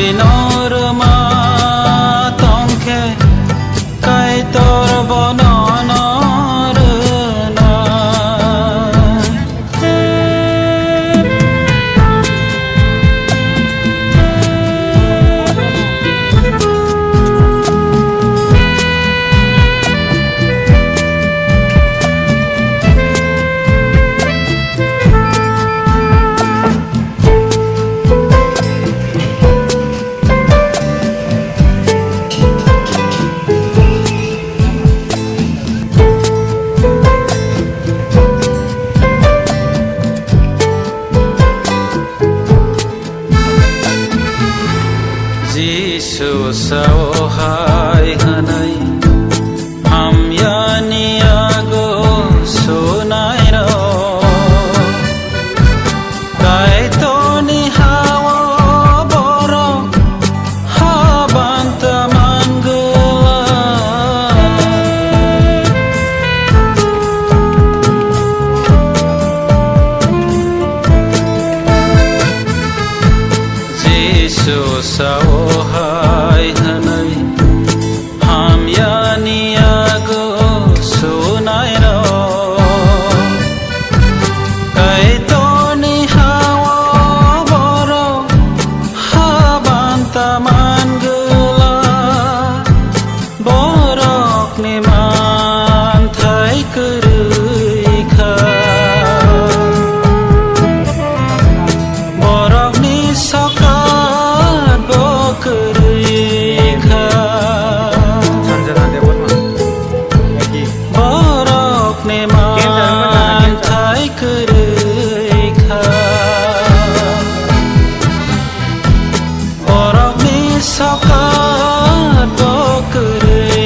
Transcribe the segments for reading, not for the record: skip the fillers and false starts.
buinor ma tongke kai tor bononor na Jisu sawahai hanai hamyani ago sunai ro kai to ni hawo boro habanta mangala Jisu sawahai hanai hamyani ago sunai ro kai to ni hawo boro habanta mangala borok ni man thai kurui kha borok ni soka Sokat bokurika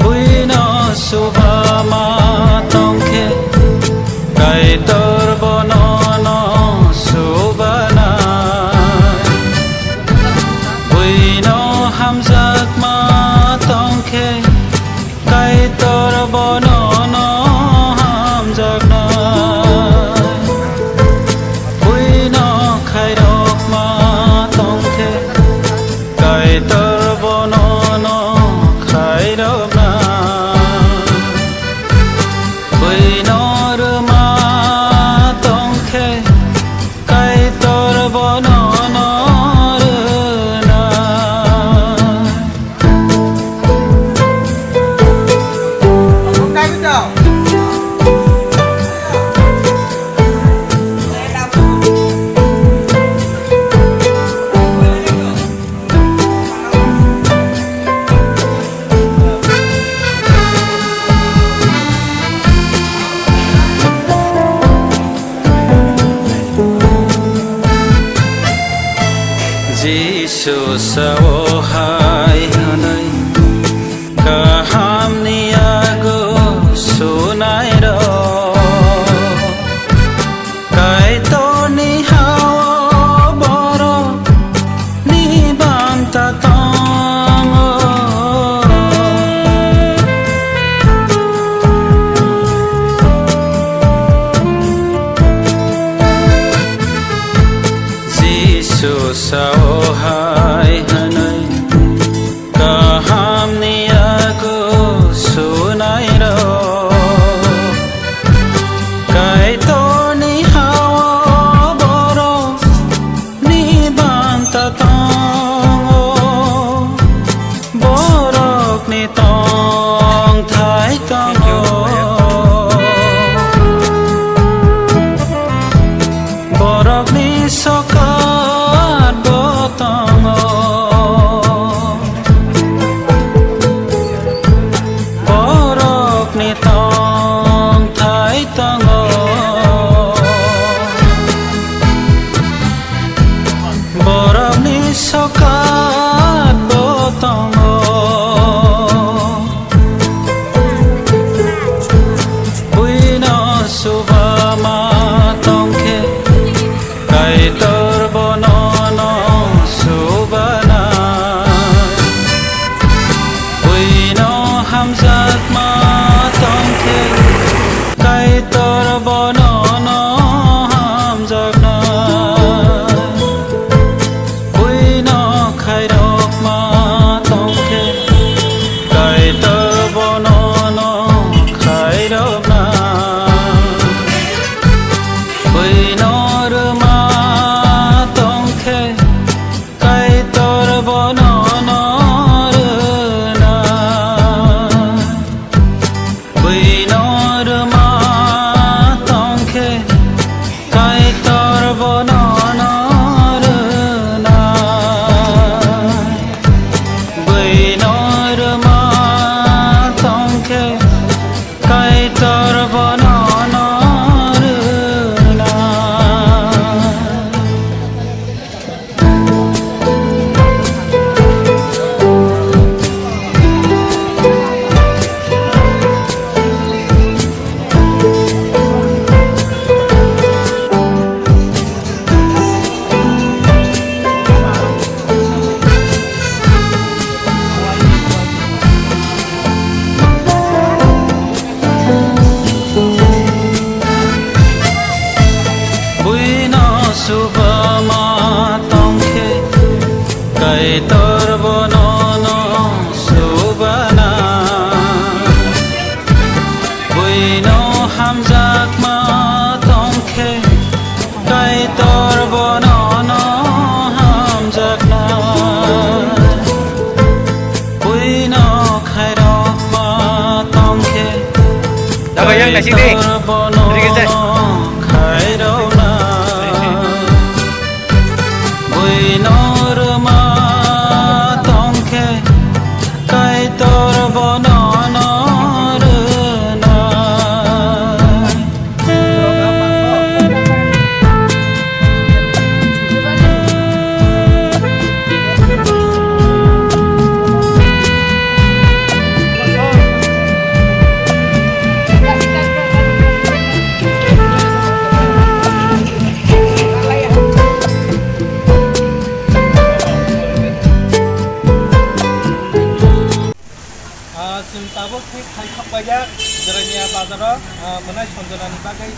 buino subama tongke kai tor bonono subana buino hamzak ma tongke kai tor bonono hamzak na tor bonono khai rok na buinor ma tongke kai tor bonono na Jisu sawahai hanai kaham ni ago sunai ro kai to ni hawo boro ni banta tong Jisu sawahai hanai বৈনৰ মা তংখে কাই তোৰ বননৰ না বৈনৰ মা তংখে কাই তোৰ বননৰ না বৈনৰ মা তংখে কাই তোৰ বননৰ না বুইনো সুবমা তংখে কাই তোর বনন সুবানা বুইনো হামজাক মা তংখে কাই তোর বনন হামজাক না বুইনো খাইরক মা তংখে yang nasi deh. Sedikit deh. খাইরক না বৈনৰ মা তংখে কাই তোৰ বননৰ না जों थाइखाबबाया जोंनिया बाजाराव मोननाय सनजनानि बागै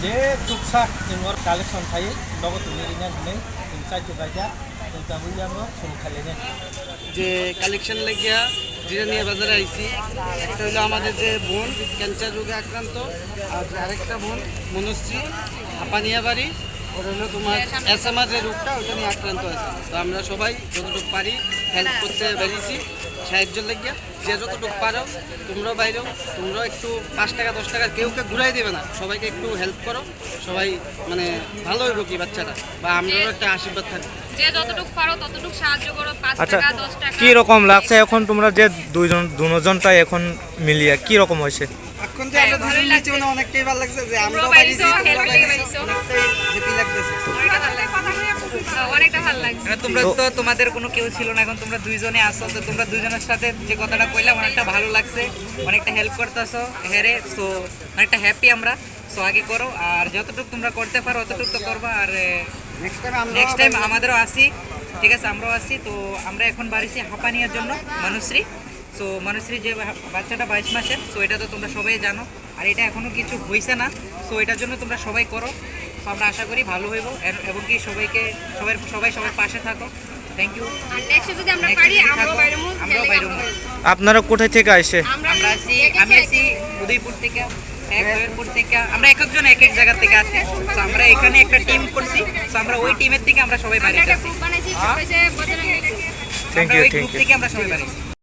जे थुकसा जों कालेक्शन थायो लगतनि दिनै जों चाइजोबाया जों जाबोयामो सोंखालायने যে কালেকশন লাগিয়া জিরানিয়া বাজারে আইছি একটা হলো আমাদের যে বোন ক্যান্সার রোগে আক্রান্ত আর আরেকটা বোন মনুশ্রী হাপানিয়া বাড়ি ওর হলো তোমার এসএমআ যে রোগটা ওটা নিয়ে আক্রান্ত আছে তো আমরা সবাই যতটুকু পারি হেল্প করতে বেরিয়েছি সাহায্য লাগিয়া যে যতটুকু পারো তোমরাও বাইরেও তোমরাও একটু 5 টাকা 10 টাকা কেউ ঘুরাই দেবে না সবাইকে একটু হেল্প করো সবাই মানে ভালো হইব কি বাচ্চাটা বা আমরাও একটা আশীর্বাদ থাকবে যে যতটুকু পারো ততটুকু সাহায্য করো 5 আচ্ছা টাকা 10 টাকা কি রকম লাগছে এখন তোমরা যে দুজনটাই এখন মিলিয়ে কি রকম হয়েছে এখন যে আমরা দুজন নিচে মানে অনেকটাই ভালো লাগছে যে আমরাও বাইরেছি তোমরাও বাইরেছি অনেকটাই হ্যাপি লাগতেছে অনেকটা ভালো লাগছে তোমরা তো তোমাদের কোনো কেউ ছিল না এখন তোমরা দুইজনে আসো তো তোমরা দুইজনের সাথে যে কথাটা কইলাম অনেকটা ভালো লাগছে অনেকটা হেল্প করতেছো হেরে সো অনেকটা হ্যাপি আমরা সো আগে করো আর যতটুকু তোমরা করতে পারো অতটুকু তো করবা আর নেক্সট টাইম আমাদেরও আসি ঠিক আছে আমরাও আসি তো আমরা এখন বাড়িছি হাঁপানিয়ার জন্য মনুশ্রী সো মনুশ্রী যে বাচ্চাটা 22 মাসের সো এটা তো তোমরা সবাই জানো আর এটা এখনো কিছু হইছে না সো এটার জন্য তোমরা সবাই করো তো আমরা আশা করি ভালো হইব এবং কি সবাই সবার পাশে থাকো থ্যাংক ইউ আর নেক্সট যদি আমরা পারি আমরাও বাইরে আপনারা কোথায় থেকে আসে আমরা আছি আমি আছি উদয়পুর থেকে খয়েরপুর থেকে আমরা এক একজন এক এক জায়গা থেকে আসি তো আমরা এখানে একটা টিম করছি তো আমরা ওই টিমের থেকে আমরা সবাই বাইরে একটা আছি গ্রুপ বানাইছি সবাই যে বজরঙ্গী থ্যাংক আমরা ইউ ওই থ্যাংক গ্রুপ ইউ থেকে আমরা সবাই বাইরে